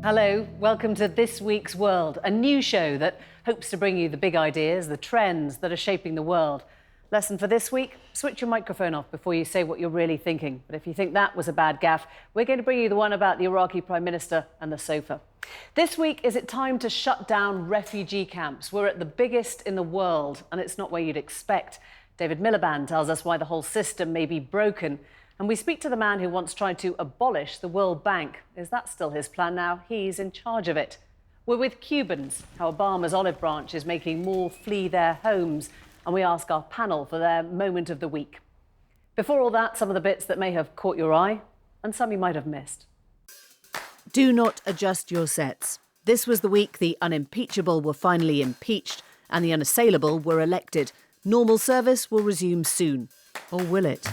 Hello, welcome to This Week's World, a new show that hopes to bring you the big ideas, the trends that are shaping the world. Lesson for this week, switch your microphone off before you say what you're really thinking. But if you think that was a bad gaffe, we're going to bring you the one about the Iraqi Prime Minister and the sofa. This week, is it time to shut down refugee camps? We're at the biggest in the world, and it's not where you'd expect. David Miliband tells us why the whole system may be broken. And we speak to the man who once tried to abolish the World Bank. Is that still his plan now? He's in charge of it. We're with Cubans, how Obama's olive branch is making more flee their homes. And we ask our panel for their moment of the week. Before all that, some of the bits that may have caught your eye and some you might have missed. Do not adjust your sets. This was the week the unimpeachable were finally impeached and the unassailable were elected. Normal service will resume soon. Or will it?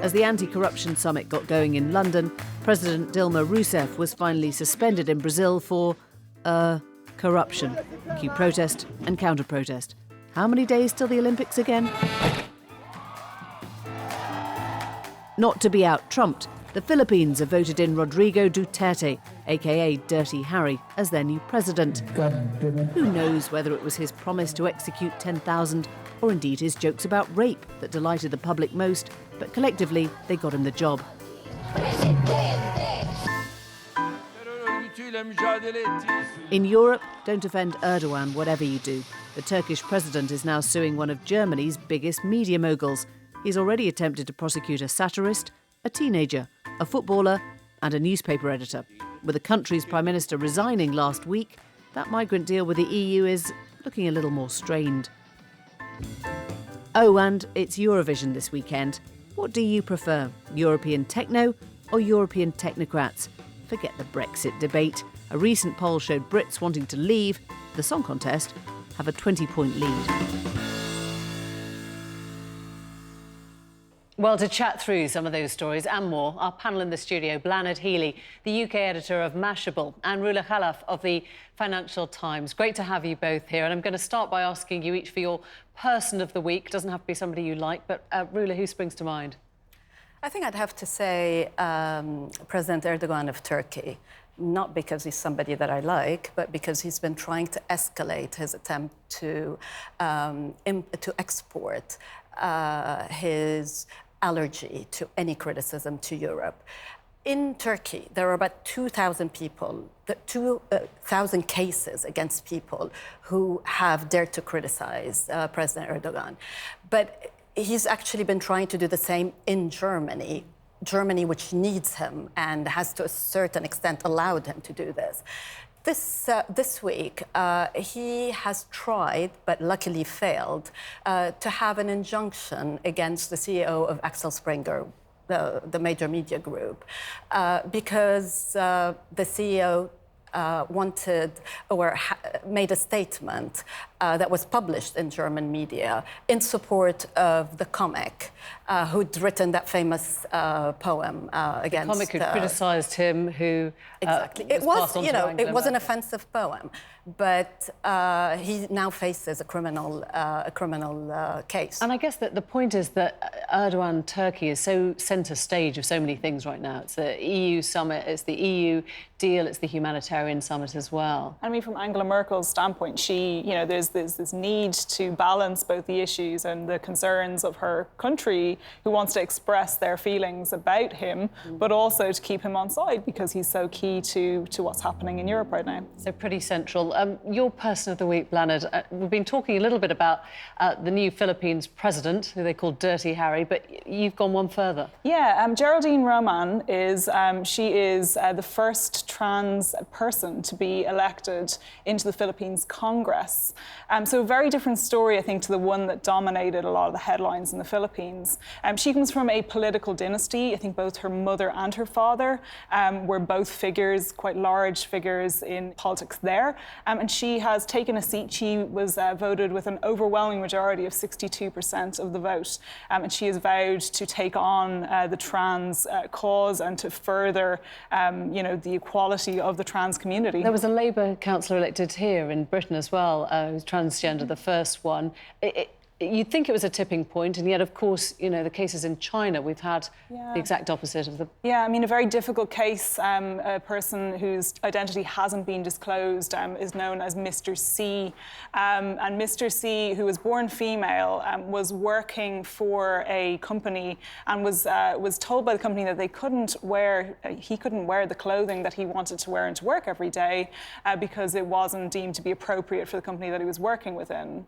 As the anti-corruption summit got going in London, President Dilma Rousseff was finally suspended in Brazil for, corruption. Cue protest and counter-protest. How many days till the Olympics again? Not to be out-trumped, the Philippines have voted in Rodrigo Duterte, aka Dirty Harry, as their new president. Who knows whether it was his promise to execute 10,000 or indeed his jokes about rape that delighted the public most, but collectively they got him the job. In Europe, don't offend Erdogan, whatever you do. The Turkish president is now suing one of Germany's biggest media moguls. He's already attempted to prosecute a satirist, a teenager, a footballer and a newspaper editor. With the country's prime minister resigning last week, that migrant deal with the EU is looking a little more strained. Oh, and it's Eurovision this weekend. What do you prefer, European techno or European technocrats? Forget the Brexit debate. A recent poll showed Brits wanting to leave the song contest have a 20-point lead. Well, to chat through some of those stories and more, our panel in the studio, Blanid Healy, the UK editor of Mashable, and Roula Khalaf of the Financial Times. Great to have you both here. And I'm going to start by asking you each for your person of the week. Doesn't have to be somebody you like, but Roula, who springs to mind? I think I'd have to say President Erdogan of Turkey, not because he's somebody that I like, but because he's been trying to escalate his attempt to export his allergy to any criticism to Europe. In Turkey, there are about 2,000 people, 2,000 cases against people who have dared to criticize President Erdogan. But he's actually been trying to do the same in Germany, which needs him and has to a certain extent allowed him to do this. This week, he has tried, but luckily failed, to have an injunction against the CEO of Axel Springer, the major media group, because the CEO wanted or made a statement that was published in German media in support of the comic who'd written that famous poem against... The comic who criticised him, who exactly. It was, you know, it was an offensive poem, but he now faces a criminal case. And I guess that the point is that Erdogan, Turkey, is so centre stage of so many things right now. It's the EU summit, it's the EU deal, it's the humanitarian summit as well. I mean, from Angela Merkel's standpoint, she, you know, there's this need to balance both the issues and the concerns of her country, who wants to express their feelings about him, but also to keep him on side because he's so key to what's happening in Europe right now. So pretty central. Your person of the week, Blanid, we've been talking a little bit about the new Philippines president, who they call Dirty Harry, but you've gone one further. Yeah, Geraldine Roman is, she is the first trans person to be elected into the Philippines Congress. So a very different story, I think, to the one that dominated a lot of the headlines in the Philippines. She comes from a political dynasty. I think both her mother and her father were both figures, quite large figures in politics there. And she has taken a seat. She was voted with an overwhelming majority of 62% of the vote. And she has vowed to take on the trans cause and to further, you know, the equality of the trans community. There was a Labour councillor elected here in Britain as well, who's transgender, the first one. you'd think it was a tipping point, and yet, of course, you know, the cases in China, we've had the exact opposite of the... Yeah, I mean, a very difficult case. A person whose identity hasn't been disclosed is known as Mr. C. And Mr. C, who was born female, was working for a company and was told by the company that he couldn't wear the clothing that he wanted to wear into work every day because it wasn't deemed to be appropriate for the company that he was working within.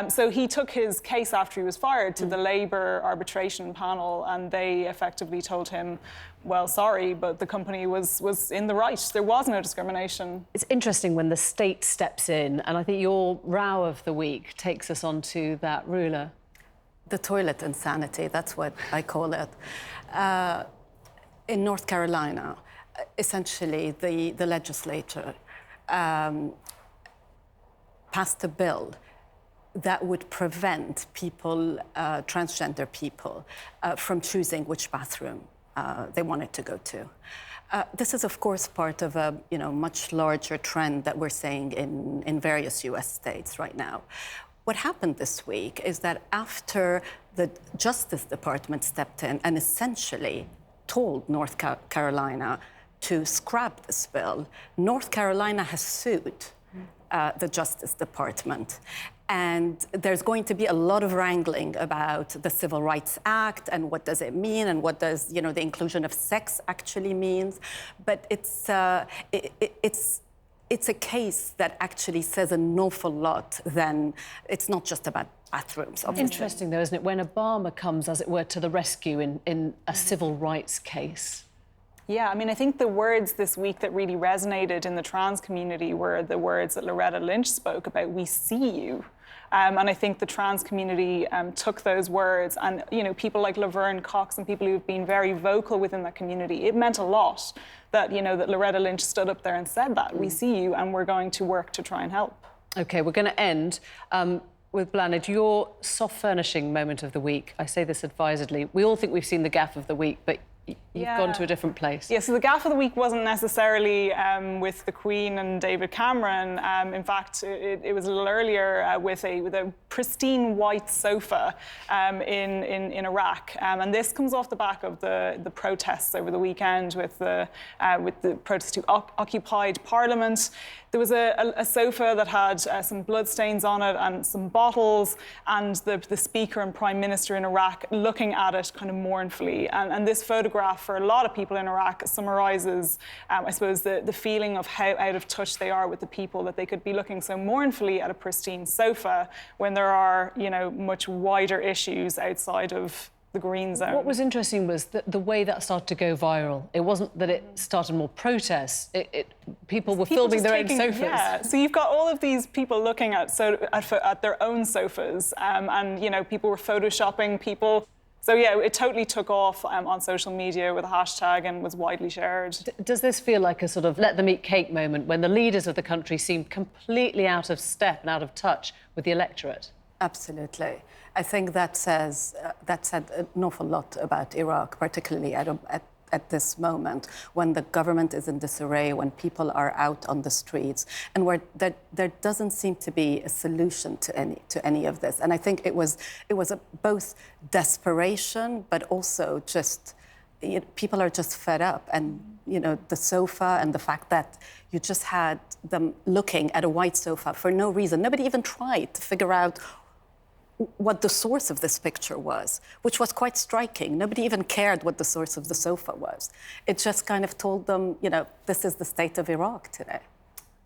So he took his case after he was fired to the Labour arbitration panel, and they effectively told him, well, sorry, but the company was in the right. There was no discrimination. It's interesting when the state steps in, and I think your row of the week takes us on to that ruler. The toilet insanity, that's what I call it. In North Carolina, essentially, the legislature passed a bill that would prevent people, transgender people, from choosing which bathroom they wanted to go to. This is, of course, part of a much larger trend that we're seeing in various US states right now. What happened this week is that after the Justice Department stepped in and essentially told North Carolina to scrap this bill, North Carolina has sued the Justice Department. And there's going to be a lot of wrangling about the Civil Rights Act and what does it mean and what does, the inclusion of sex actually means. But it's a case that actually says an awful lot. Then it's not just about bathrooms, obviously. Interesting, though, isn't it, when Obama comes, as it were, to the rescue in a civil rights case? Yeah, I mean, I think the words this week that really resonated in the trans community were the words that Loretta Lynch spoke about, "We see you." And I think the trans community took those words, and people like Laverne Cox and people who've been very vocal within that community, it meant a lot that that Loretta Lynch stood up there and said that, "We see you, and we're going to work to try and help." OK, we're going to end with Blanid, your soft furnishing moment of the week. I say this advisedly. We all think we've seen the gaffe of the week, but you've gone to a different place. Yeah, so the gaffe of the week wasn't necessarily with the Queen and David Cameron. In fact, it was a little earlier with a pristine white sofa in Iraq. And this comes off the back of the protests over the weekend with the protests who occupied Parliament. There was a sofa that had some bloodstains on it and some bottles, and the Speaker and Prime Minister in Iraq looking at it kind of mournfully. And this photograph, for a lot of people in Iraq, summarises, I suppose, the feeling of how out of touch they are with the people, that they could be looking so mournfully at a pristine sofa when there are, much wider issues outside of the green zone. What was interesting was the way that started to go viral. It wasn't that it started more protests. People were filming their own sofas. Yeah, so you've got all of these people looking at their own sofas, and people were photoshopping people. So yeah, it totally took off on social media with a hashtag and was widely shared. Does this feel like a sort of let them eat cake moment when the leaders of the country seemed completely out of step and out of touch with the electorate? Absolutely. I think that said an awful lot about Iraq, particularly at this moment, when the government is in disarray, when people are out on the streets, and where there doesn't seem to be a solution to any of this. And I think it was both desperation, but also just people are just fed up. And the sofa and the fact that you just had them looking at a white sofa for no reason. Nobody even tried to figure out what the source of this picture was, which was quite striking. Nobody even cared what the source of the sofa was. It just kind of told them, this is the state of Iraq today.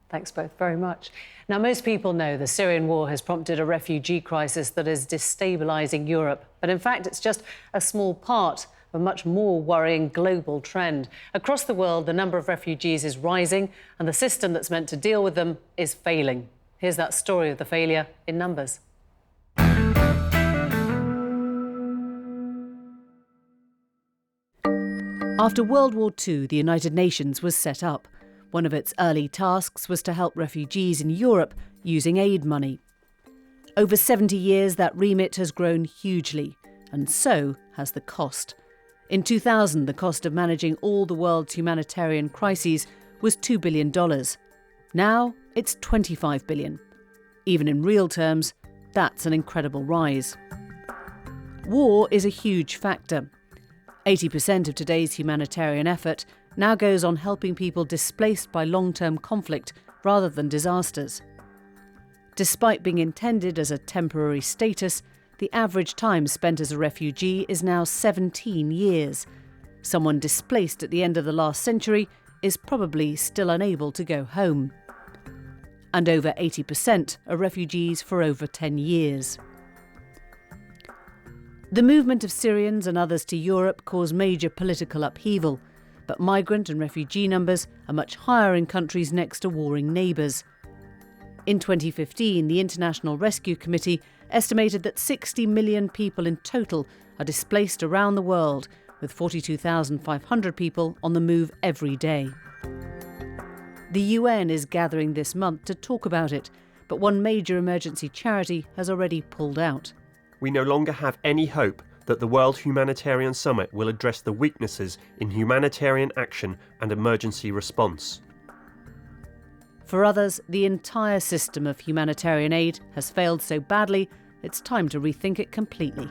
Thanks both very much. Now, most people know the Syrian war has prompted a refugee crisis that is destabilising Europe. But in fact, it's just a small part of a much more worrying global trend. Across the world, the number of refugees is rising, and the system that's meant to deal with them is failing. Here's that story of the failure in numbers. After World War II, the United Nations was set up. One of its early tasks was to help refugees in Europe using aid money. Over 70 years, that remit has grown hugely, and so has the cost. In 2000, the cost of managing all the world's humanitarian crises was $2 billion. Now it's $25 billion. Even in real terms, That's an incredible rise. War is a huge factor. 80% of today's humanitarian effort now goes on helping people displaced by long-term conflict rather than disasters. Despite being intended as a temporary status, the average time spent as a refugee is now 17 years. Someone displaced at the end of the last century is probably still unable to go home. And over 80% are refugees for over 10 years. The movement of Syrians and others to Europe caused major political upheaval, but migrant and refugee numbers are much higher in countries next to warring neighbours. In 2015, the International Rescue Committee estimated that 60 million people in total are displaced around the world, with 42,500 people on the move every day. The UN is gathering this month to talk about it, but one major emergency charity has already pulled out. We no longer have any hope that the World Humanitarian Summit will address the weaknesses in humanitarian action and emergency response. For others, the entire system of humanitarian aid has failed so badly, it's time to rethink it completely.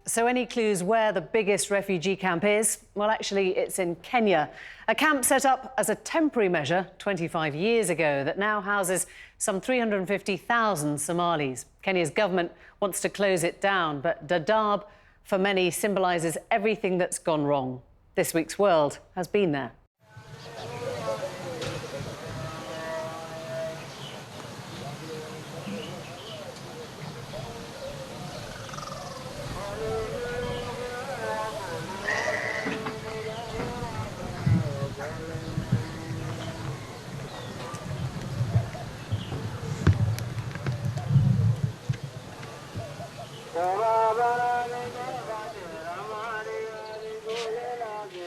So any clues where the biggest refugee camp is? Well, actually, it's in Kenya. A camp set up as a temporary measure 25 years ago that now houses some 350,000 Somalis. Kenya's government wants to close it down, but Dadaab, for many, symbolises everything that's gone wrong. This week's World has been there.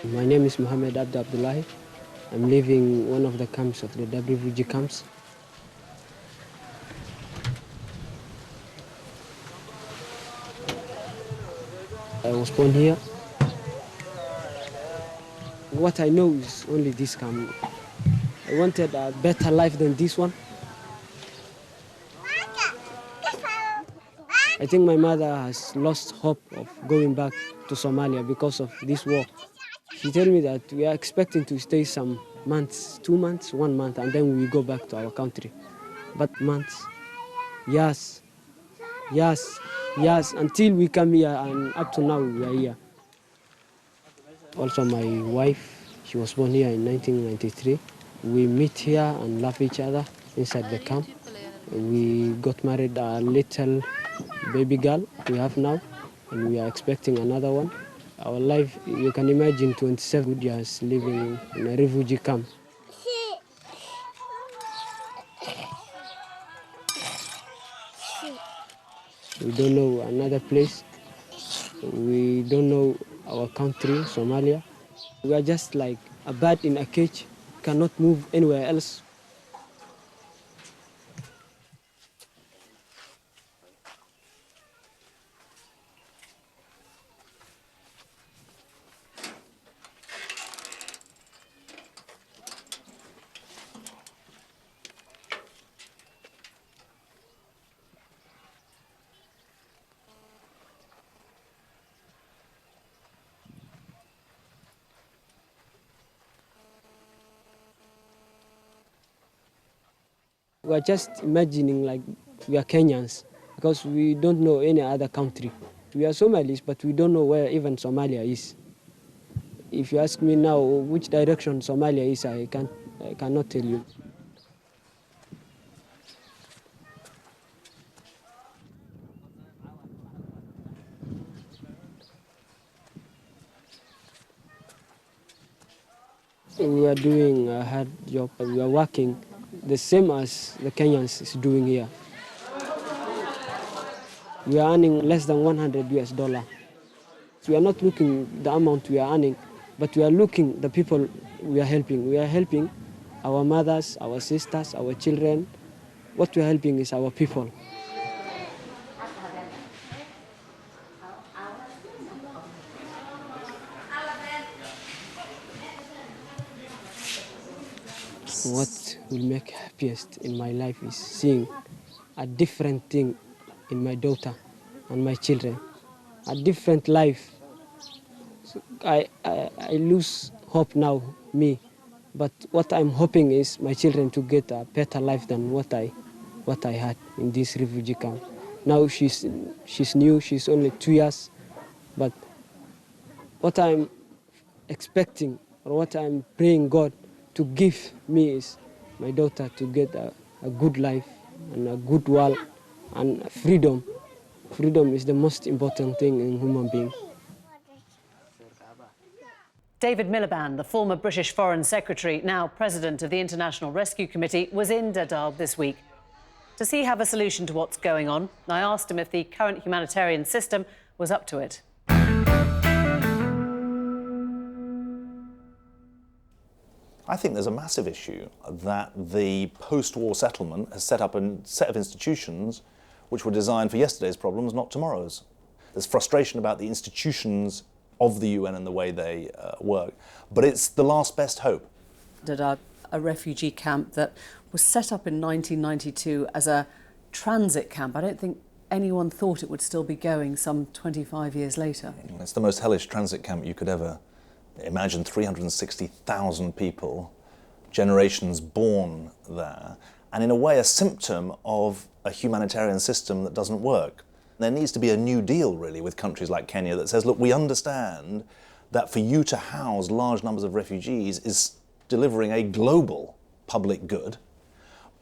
My name is Mohammed Abdullahi. I'm living in one of the camps of the refugee camps. I was born here. What I know is only this camp. I wanted a better life than this one. I think my mother has lost hope of going back to Somalia because of this war. She told me that we are expecting to stay some months, 2 months, 1 month, and then we go back to our country. But months, yes, until we come here, and up to now we are here. Also my wife, she was born here in 1993. We meet here and love each other inside the camp. We got married, a little baby girl we have now, and we are expecting another one. Our life, you can imagine 27 years living in a refugee camp. We don't know another place. We don't know our country, Somalia. We are just like a bird in a cage, cannot move anywhere else. We are just imagining like we are Kenyans because we don't know any other country. We are Somalis, but we don't know where even Somalia is. If you ask me now which direction Somalia is, I cannot tell you. We are doing a hard job. We are working the same as the Kenyans is doing here. We are earning less than $100. We are not looking the amount we are earning, but we are looking the people we are helping. We are helping our mothers, our sisters, our children. What we are helping is our people. What will make happiest in my life is seeing a different thing in my daughter and my children, a different life. So I lose hope now, me, but what I'm hoping is my children to get a better life than what I had in this refugee camp. Now she's new, she's only 2 years, but what I'm expecting or what I'm praying God to give me is my daughter to get a good life and a good world and freedom. Freedom is the most important thing in human being. David Miliband, the former British Foreign Secretary, now President of the International Rescue Committee, was in Dadaab this week. To see have a solution to what's going on, I asked him if the current humanitarian system was up to it. I think there's a massive issue that the post-war settlement has set up a set of institutions which were designed for yesterday's problems, not tomorrow's. There's frustration about the institutions of the UN and the way they work, but it's the last best hope. Dadaab, a refugee camp that was set up in 1992 as a transit camp. I don't think anyone thought it would still be going some 25 years later. It's the most hellish transit camp you could ever imagine. 360,000 people, generations born there, and in a way a symptom of a humanitarian system that doesn't work. There needs to be a new deal, really, with countries like Kenya that says, look, we understand that for you to house large numbers of refugees is delivering a global public good,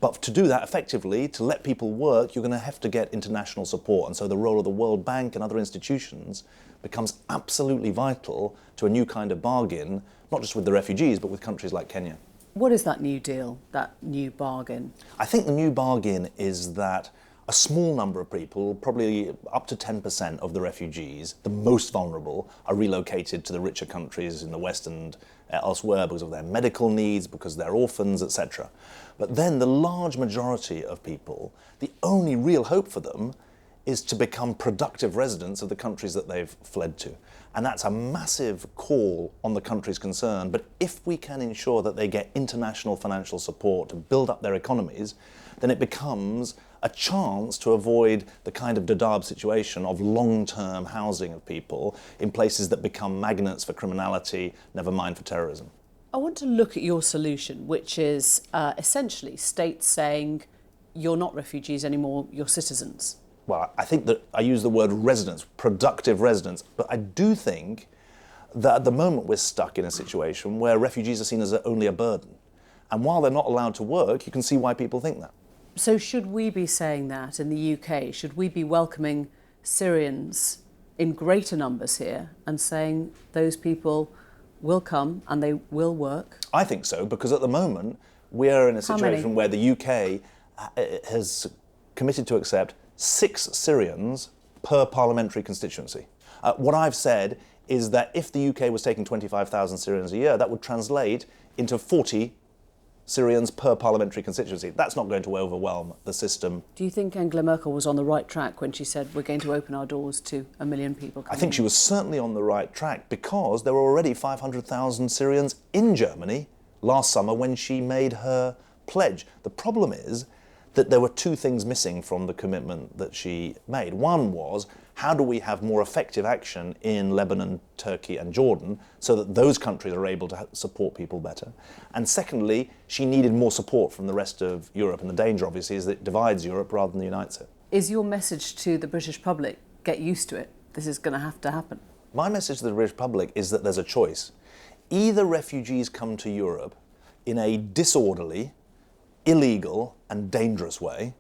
but to do that effectively, to let people work, you're going to have to get international support. And so the role of the World Bank and other institutions becomes absolutely vital to a new kind of bargain, not just with the refugees, but with countries like Kenya. What is that new deal, that new bargain? I think the new bargain is that a small number of people, probably up to 10% of the refugees, the most vulnerable, are relocated to the richer countries in the West and elsewhere because of their medical needs, because they're orphans, etc. But then the large majority of people, the only real hope for them is to become productive residents of the countries that they've fled to. And that's a massive call on the countries concerned. But if we can ensure that they get international financial support to build up their economies, then it becomes a chance to avoid the kind of Dadaab situation of long-term housing of people in places that become magnets for criminality, never mind for terrorism. I want to look at your solution, which is essentially states saying you're not refugees anymore, you're citizens. Well, I think that I use the word residents, productive residents, but I do think that at the moment we're stuck in a situation where refugees are seen as only a burden. And while they're not allowed to work, you can see why people think that. So should we be saying that in the UK? Should we be welcoming Syrians in greater numbers here and saying those people will come and they will work? I think so, because at the moment we are in a situation where the UK has committed to accept 6 Syrians per parliamentary constituency. What I've said is that if the UK was taking 25,000 Syrians a year, that would translate into 40 Syrians per parliamentary constituency. That's not going to overwhelm the system. Do you think Angela Merkel was on the right track when she said we're going to open our doors to 1 million people coming I think she was certainly on the right track because there were already 500,000 Syrians in Germany last summer when she made her pledge. The problem is that there were 2 things missing from the commitment that she made. One was, how do we have more effective action in Lebanon, Turkey and Jordan so that those countries are able to support people better? And secondly, she needed more support from the rest of Europe, and the danger obviously is that it divides Europe rather than unites it. Is your message to the British public, get used to it, this is going to have to happen? My message to the British public is that there's a choice. Either refugees come to Europe in a disorderly, illegal and dangerous way,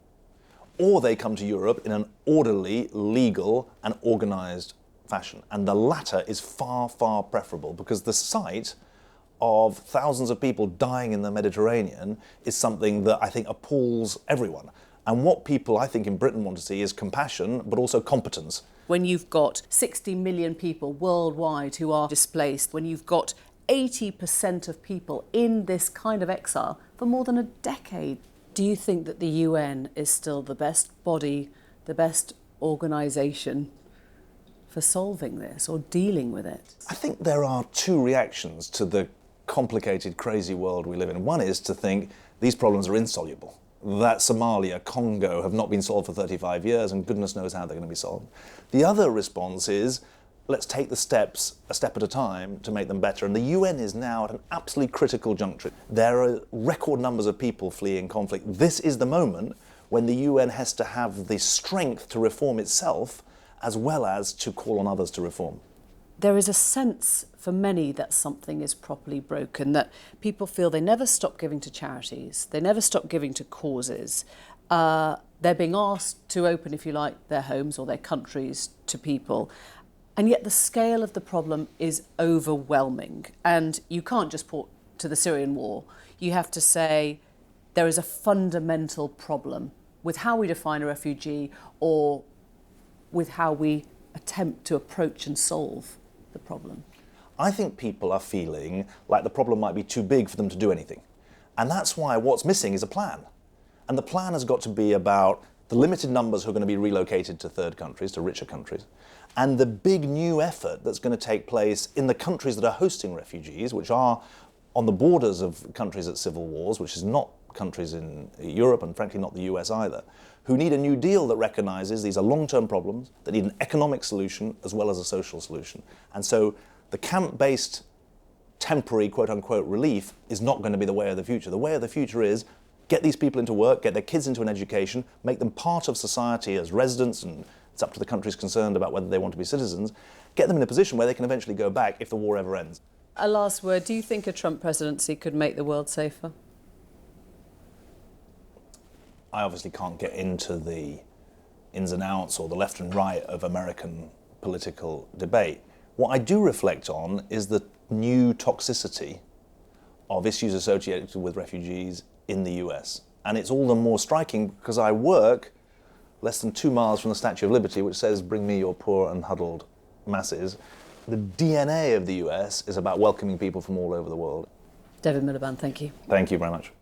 or they come to Europe in an orderly, legal and organised fashion. And the latter is far, far preferable because the sight of thousands of people dying in the Mediterranean is something that I think appalls everyone. And what people, I think, in Britain want to see is compassion, but also competence. When you've got 60 million people worldwide who are displaced, when you've got 80% of people in this kind of exile for more than a decade, do you think that the UN is still the best body, the best organisation for solving this or dealing with it? I think there are 2 reactions to the complicated, crazy world we live in. One is to think these problems are insoluble. That Somalia, Congo have not been solved for 35 years, and goodness knows how they're going to be solved. The other response is, let's take the steps a step at a time to make them better. And the UN is now at an absolutely critical juncture. There are record numbers of people fleeing conflict. This is the moment when the UN has to have the strength to reform itself as well as to call on others to reform. There is a sense for many that something is properly broken, that people feel they never stop giving to charities, they never stop giving to causes. They're being asked to open, if you like, their homes or their countries to people. And yet the scale of the problem is overwhelming. And you can't just point to the Syrian war. You have to say there is a fundamental problem with how we define a refugee or with how we attempt to approach and solve the problem. I think people are feeling like the problem might be too big for them to do anything. And that's why what's missing is a plan. And the plan has got to be about the limited numbers who are going to be relocated to third countries, to richer countries, and the big new effort that's going to take place in the countries that are hosting refugees, which are on the borders of countries at civil wars, which is not countries in Europe and frankly not the US either, who need a new deal that recognises these are long-term problems, that need an economic solution as well as a social solution. And so the camp-based temporary quote-unquote relief is not going to be the way of the future. The way of the future is get these people into work, get their kids into an education, make them part of society as residents, and it's up to the countries concerned about whether they want to be citizens, get them in a position where they can eventually go back if the war ever ends. A last word, do you think a Trump presidency could make the world safer? I obviously can't get into the ins and outs or the left and right of American political debate. What I do reflect on is the new toxicity of issues associated with refugees in the US. And it's all the more striking because I work less than 2 miles from the Statue of Liberty, which says, "Bring me your poor and huddled masses." The DNA of the US is about welcoming people from all over the world. David Miliband, thank you. Thank you very much.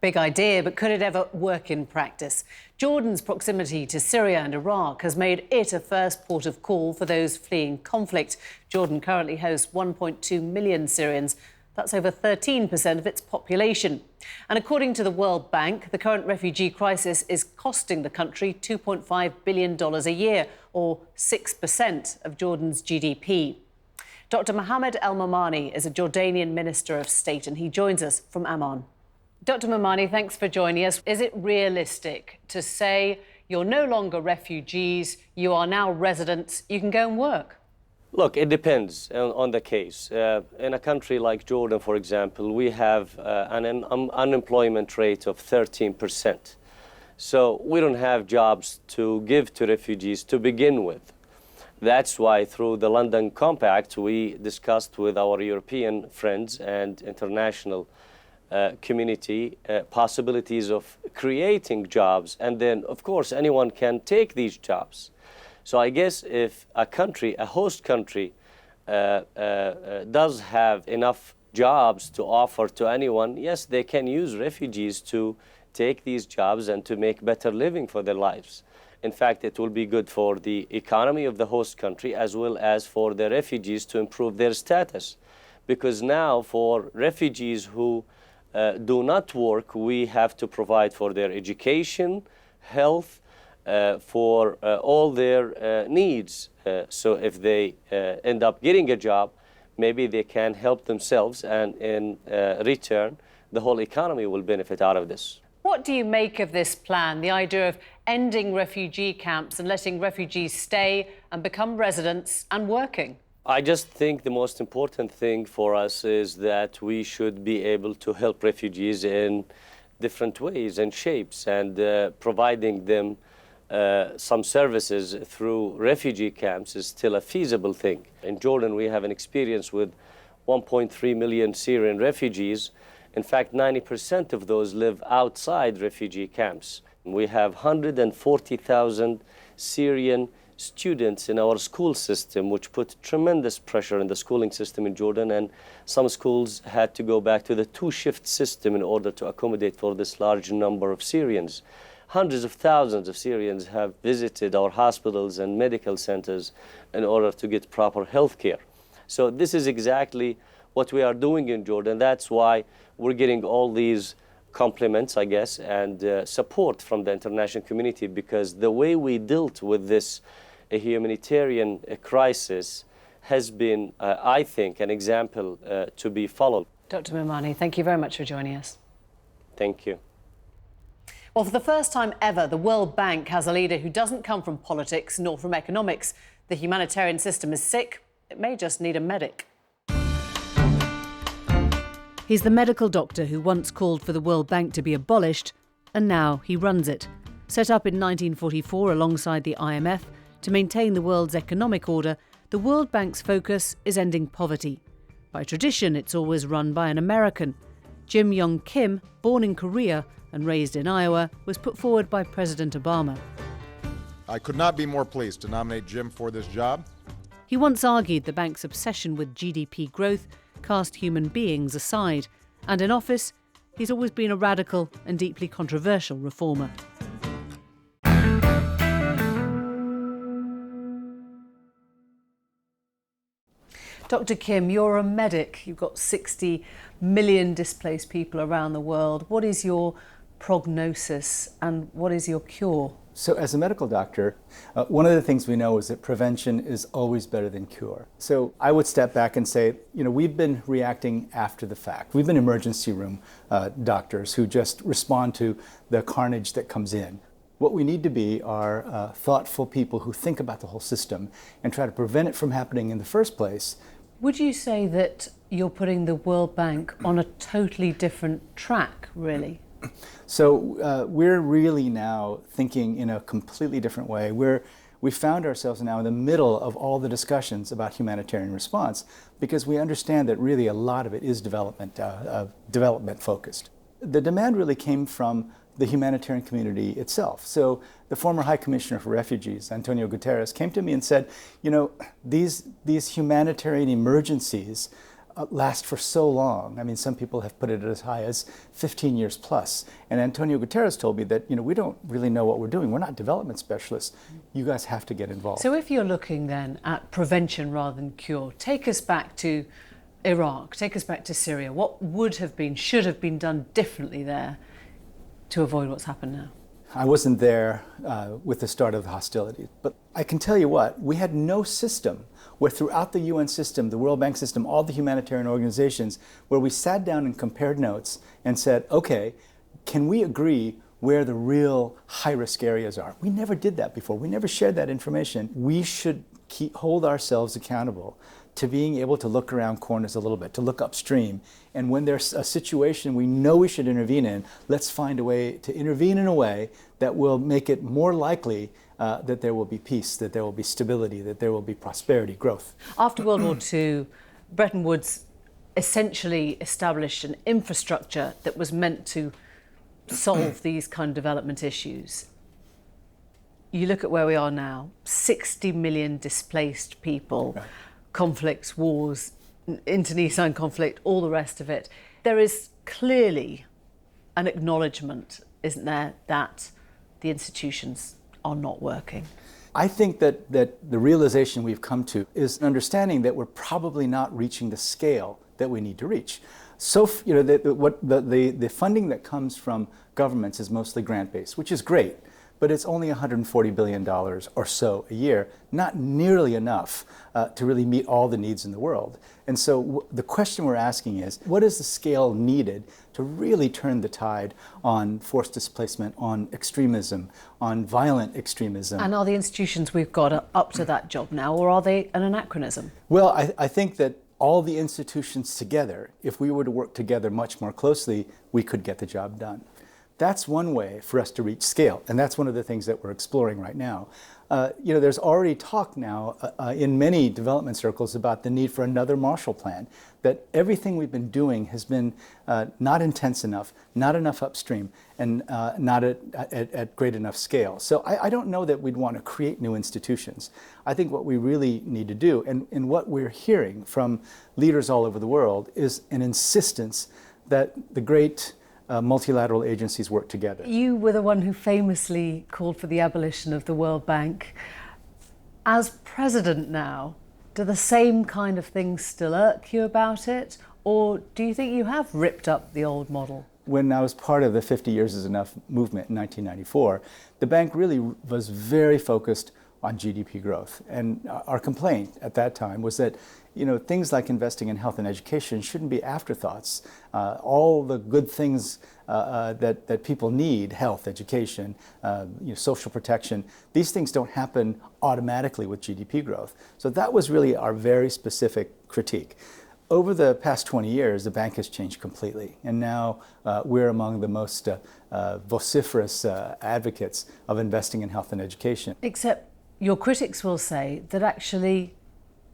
Big idea, but could it ever work in practice? Jordan's proximity to Syria and Iraq has made it a first port of call for those fleeing conflict. Jordan currently hosts 1.2 million Syrians. That's over 13% of its population. And according to the World Bank, the current refugee crisis is costing the country $2.5 billion a year, or 6% of Jordan's GDP. Dr. Mohammed El-Mamani is a Jordanian Minister of State, and he joins us from Amman. Dr. Mamani, thanks for joining us. Is it realistic to say you're no longer refugees, you are now residents, you can go and work? Look, it depends on the case. In a country like Jordan, for example, we have an unemployment rate of 13%. So we don't have jobs to give to refugees to begin with. That's why through the London Compact, we discussed with our European friends and international community possibilities of creating jobs. And then, of course, anyone can take these jobs. So I guess if a country, a host country, does have enough jobs to offer to anyone, yes, they can use refugees to take these jobs and to make better living for their lives. In fact, it will be good for the economy of the host country as well as for the refugees to improve their status. Because now for refugees who do not work, we have to provide for their education, health, for all their needs. So if they end up getting a job, maybe they can help themselves, and in return, the whole economy will benefit out of this. What do you make of this plan, the idea of ending refugee camps and letting refugees stay and become residents and working? I just think the most important thing for us is that we should be able to help refugees in different ways and shapes, and providing them some services through refugee camps is still a feasible thing. In Jordan, we have an experience with 1.3 million Syrian refugees. In fact, 90% of those live outside refugee camps. We have 140,000 Syrian students in our school system, which put tremendous pressure in the schooling system in Jordan, and some schools had to go back to the two-shift system in order to accommodate for this large number of Syrians. Hundreds of thousands of Syrians have visited our hospitals and medical centers in order to get proper health care. So this is exactly what we are doing in Jordan. That's why we're getting all these compliments, I guess, and support from the international community, because the way we dealt with this humanitarian crisis has been, I think, an example to be followed. Dr. Momani, thank you very much for joining us. Thank you. Well, for the first time ever, the World Bank has a leader who doesn't come from politics nor from economics. The humanitarian system is sick. It may just need a medic. He's the medical doctor who once called for the World Bank to be abolished, and now he runs it. Set up in 1944 alongside the IMF to maintain the world's economic order, the World Bank's focus is ending poverty. By tradition, it's always run by an American. Yong Kim, born in Korea and raised in Iowa, was put forward by President Obama. I could not be more pleased to nominate Jim for this job. He once argued the bank's obsession with GDP growth cast human beings aside, and in office, he's always been a radical and deeply controversial reformer. Dr. Kim, you're a medic. You've got 60 million displaced people around the world. What is your prognosis and what is your cure? So as a medical doctor, one of the things we know is that prevention is always better than cure. So I would step back and say, we've been reacting after the fact. We've been emergency room doctors who just respond to the carnage that comes in. What we need to be are thoughtful people who think about the whole system and try to prevent it from happening in the first place. Would you say that you're putting the World Bank on a totally different track, really? So we're really now thinking in a completely different way. We found ourselves now in the middle of all the discussions about humanitarian response because we understand that really a lot of it is development focused. The demand really came from the humanitarian community itself. So the former High Commissioner for Refugees, Antonio Guterres, came to me and said, these humanitarian emergencies last for so long. I mean, some people have put it as high as 15 years plus. And Antonio Guterres told me that, we don't really know what we're doing. We're not development specialists. You guys have to get involved. So if you're looking then at prevention rather than cure, take us back to Iraq, take us back to Syria. What would have been, should have been done differently there to avoid what's happened now? I wasn't there with the start of the hostilities, but I can tell you what, we had no system where throughout the UN system, the World Bank system, all the humanitarian organizations, where we sat down and compared notes and said, okay, can we agree where the real high-risk areas are? We never did that before. We never shared that information. We should hold ourselves accountable to being able to look around corners a little bit, to look upstream. And when there's a situation we know we should intervene in, let's find a way to intervene in a way that will make it more likely that there will be peace, that there will be stability, that there will be prosperity, growth. After World War II, Bretton Woods essentially established an infrastructure that was meant to solve these kind of development issues. You look at where we are now, 60 million displaced people, right. Conflicts, wars, internecine conflict, all the rest of it. There is clearly an acknowledgement, isn't there, that the institutions are not working. I think that the realization we've come to is an understanding that we're probably not reaching the scale that we need to reach. So, the funding that comes from governments is mostly grant-based, which is great, but it's only $140 billion or so a year, not nearly enough to really meet all the needs in the world. And so the question we're asking is, what is the scale needed to really turn the tide on forced displacement, on extremism, on violent extremism? And are the institutions we've got up to that job now, or are they an anachronism? Well, I think that all the institutions together, if we were to work together much more closely, we could get the job done. That's one way for us to reach scale, and that's one of the things that we're exploring right now. There's already talk now in many development circles about the need for another Marshall Plan, that everything we've been doing has been not intense enough, not enough upstream, and not at great enough scale. So I don't know that we'd want to create new institutions. I think what we really need to do, and what we're hearing from leaders all over the world, is an insistence that the great multilateral agencies work together. You were the one who famously called for the abolition of the World Bank. As president now, do the same kind of things still irk you about it? Or do you think you have ripped up the old model? When I was part of the 50 Years is Enough movement in 1994, the bank really was very focused on GDP growth. And our complaint at that time was that things like investing in health and education shouldn't be afterthoughts. All the good things that people need, health, education, social protection, these things don't happen automatically with GDP growth. So that was really our very specific critique. Over the past 20 years, the bank has changed completely, and now we're among the most vociferous advocates of investing in health and education. Except your critics will say that actually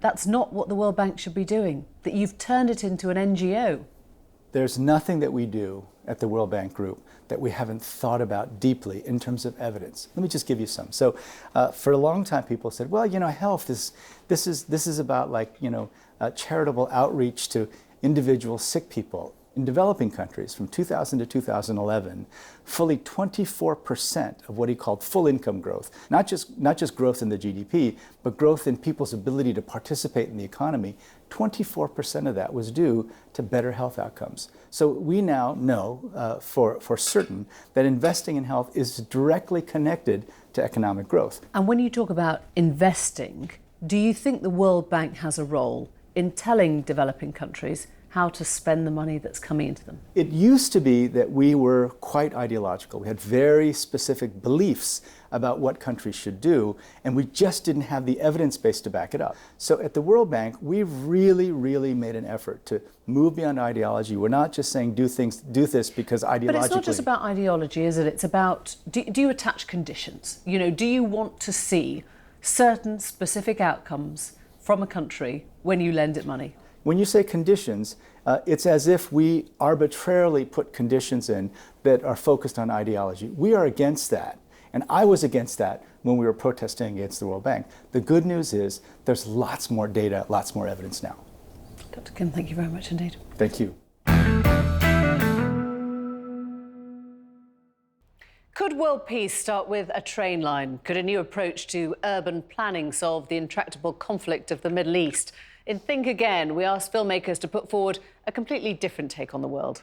that's not what the World Bank should be doing, that you've turned it into an NGO. There's nothing that we do at the World Bank Group that we haven't thought about deeply in terms of evidence. Let me just give you some. So for a long time, people said, well, health this is about charitable outreach to individual sick people. In developing countries, from 2000 to 2011, fully 24% of what he called full income growth, not just growth in the GDP, but growth in people's ability to participate in the economy, 24% of that was due to better health outcomes. So we now know for certain that investing in health is directly connected to economic growth. And when you talk about investing, do you think the World Bank has a role in telling developing countries how to spend the money that's coming into them? It used to be that we were quite ideological. We had very specific beliefs about what countries should do, and we just didn't have the evidence base to back it up. So at the World Bank, we've really, really made an effort to move beyond ideology. We're not just saying do this because ideologically. But it's not just about ideology, is it? It's about, do you attach conditions? Do you want to see certain specific outcomes from a country when you lend it money? When you say conditions, it's as if we arbitrarily put conditions in that are focused on ideology. We are against that. And I was against that when we were protesting against the World Bank. The good news is there's lots more data, lots more evidence now. Dr. Kim, thank you very much indeed. Thank you. Could world peace start with a train line? Could a new approach to urban planning solve the intractable conflict of the Middle East? In Think Again, we asked filmmakers to put forward a completely different take on the world.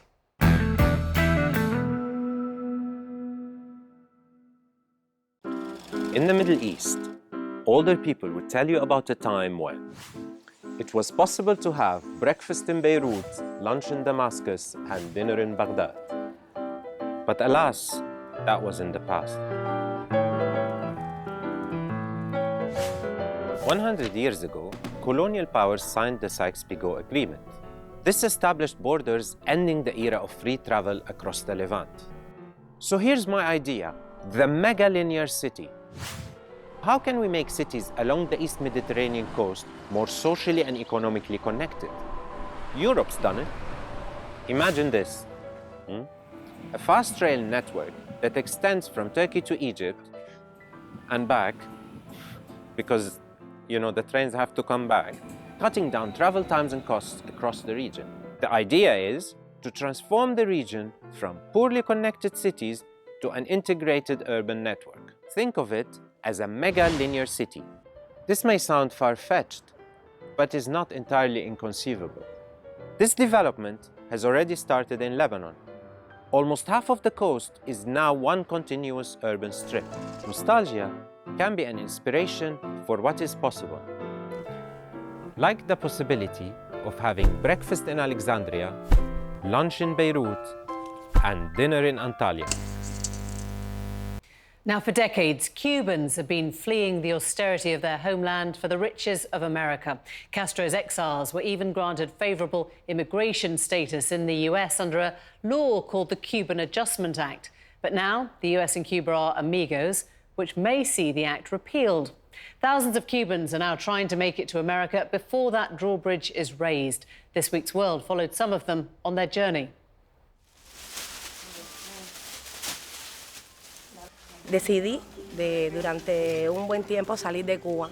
In the Middle East, older people would tell you about a time when it was possible to have breakfast in Beirut, lunch in Damascus, and dinner in Baghdad. But alas, that was in the past. 100 years ago, colonial powers signed the Sykes-Picot Agreement. This established borders ending the era of free travel across the Levant. So here's my idea, the mega-linear city. How can we make cities along the East Mediterranean coast more socially and economically connected? Europe's done it. Imagine this, a fast rail network that extends from Turkey to Egypt and back, because the trains have to come back, cutting down travel times and costs across the region. The idea is to transform the region from poorly connected cities to an integrated urban network. Think of it as a mega-linear city. This may sound far-fetched, but is not entirely inconceivable. This development has already started in Lebanon. Almost half of the coast is now one continuous urban strip. Nostalgia can be an inspiration for what is possible. Like the possibility of having breakfast in Alexandria, lunch in Beirut, and dinner in Antalya. Now, for decades, Cubans have been fleeing the austerity of their homeland for the riches of America. Castro's exiles were even granted favourable immigration status in the US under a law called the Cuban Adjustment Act. But now, the US and Cuba are amigos, which may see the act repealed. Thousands of Cubans are now trying to make it to America before that drawbridge is raised. This week's World followed some of them on their journey. Decidí durante un buen tiempo salir de Cuba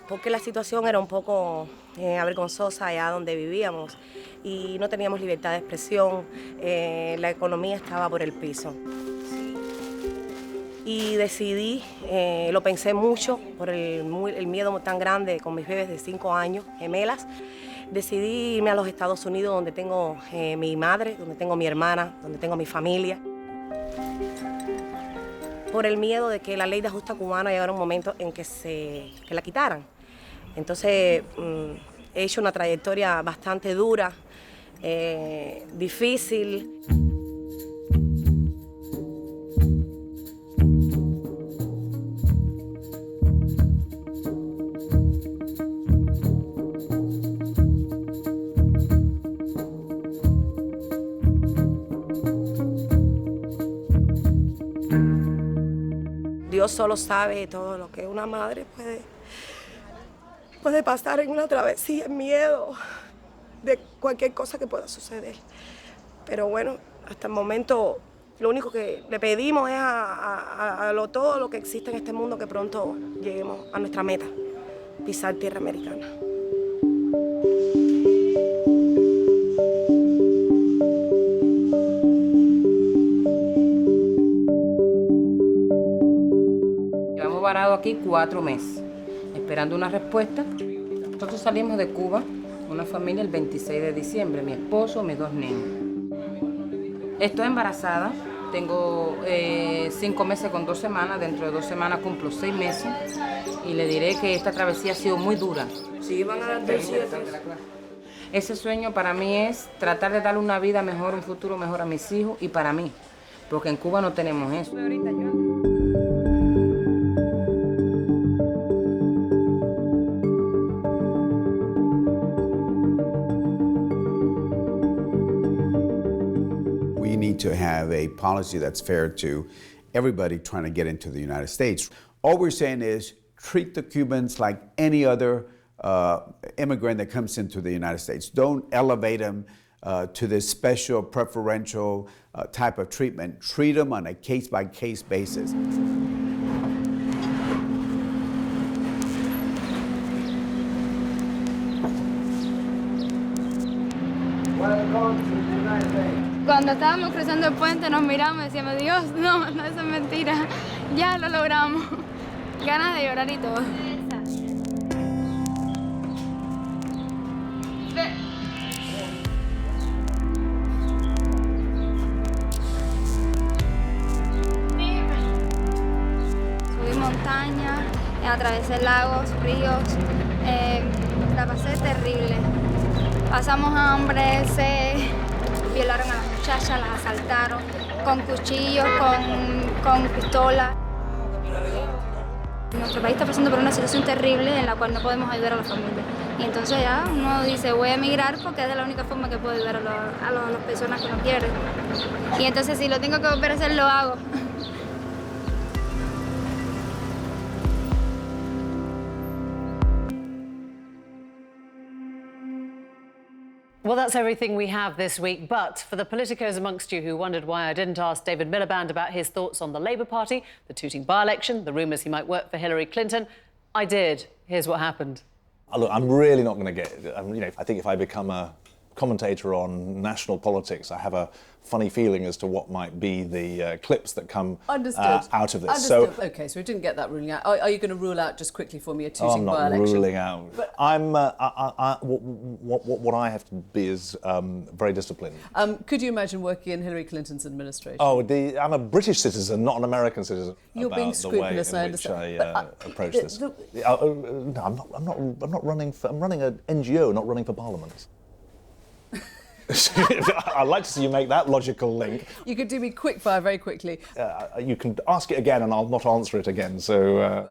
porque la situación era un poco avergonzosa allá donde vivíamos y no teníamos libertad de expresión, la economía estaba por el piso. Y decidí, lo pensé mucho por el miedo tan grande con mis bebés de 5 años, gemelas, Decidí irme a los Estados Unidos, donde tengo mi madre, donde tengo mi hermana, donde tengo mi familia. Por el miedo de que la ley de ajuste cubana llegara un momento en que la quitaran. Entonces, he hecho una trayectoria bastante dura, difícil. Dios solo sabe todo lo que una madre puede pasar en una travesía, en miedo de cualquier cosa que pueda suceder. Pero bueno, hasta el momento lo único que le pedimos es a todo lo que existe en este mundo que pronto lleguemos a nuestra meta, pisar tierra americana. Parado aquí 4 meses, esperando una respuesta. Nosotros salimos de Cuba, una familia, el 26 de diciembre, mi esposo, mis 2 niños. Estoy embarazada, tengo 5 meses con 2 semanas, dentro de 2 semanas cumplo 6 meses y le diré que esta travesía ha sido muy dura. Sí, van a dar 200. Ese sueño para mí es tratar de darle una vida mejor, un futuro mejor a mis hijos y para mí, porque en Cuba no tenemos eso. To have a policy that's fair to everybody trying to get into the United States. All we're saying is treat the Cubans like any other immigrant that comes into the United States. Don't elevate them to this special preferential type of treatment. Treat them on a case-by-case basis. Cuando estábamos cruzando el puente nos miramos y decíamos, Dios, no, eso es mentira, ya lo logramos. Ganas de llorar y todo. Subí montañas, atravesé lagos, ríos, la pasé terrible. Pasamos hambre, violaron a las muchachas, las asaltaron con cuchillos, con pistolas. Nuestro país está pasando por una situación terrible en la cual no podemos ayudar a la familia. Y entonces ya uno dice, voy a emigrar porque es de la única forma que puedo ayudar a las personas que no quieren. Y entonces si lo tengo que volver a hacer, lo hago. Well, that's everything we have this week. But for the politicos amongst you who wondered why I didn't ask David Miliband about his thoughts on the Labour Party, the Tooting by-election, the rumours he might work for Hillary Clinton, I did. Here's what happened. Look, I'm really not going to get... I think if I become a commentator on national politics, I have a funny feeling as to what might be the clips that come out of this. Understood. OK, so we didn't get that ruling out. Are you going to rule out, just quickly for me, a Tooting by-election? I'm not ruling out. But what I have to be is very disciplined. Could you imagine working in Hillary Clinton's administration? Oh, I'm a British citizen, not an American citizen. You're being scrupulous, I understand. The way in which I approach this. No, I'm not running for... I'm running an NGO, not running for Parliament. I'd like to see you make that logical link. You could do me quick fire very quickly. You can ask it again and I'll not answer it again, so...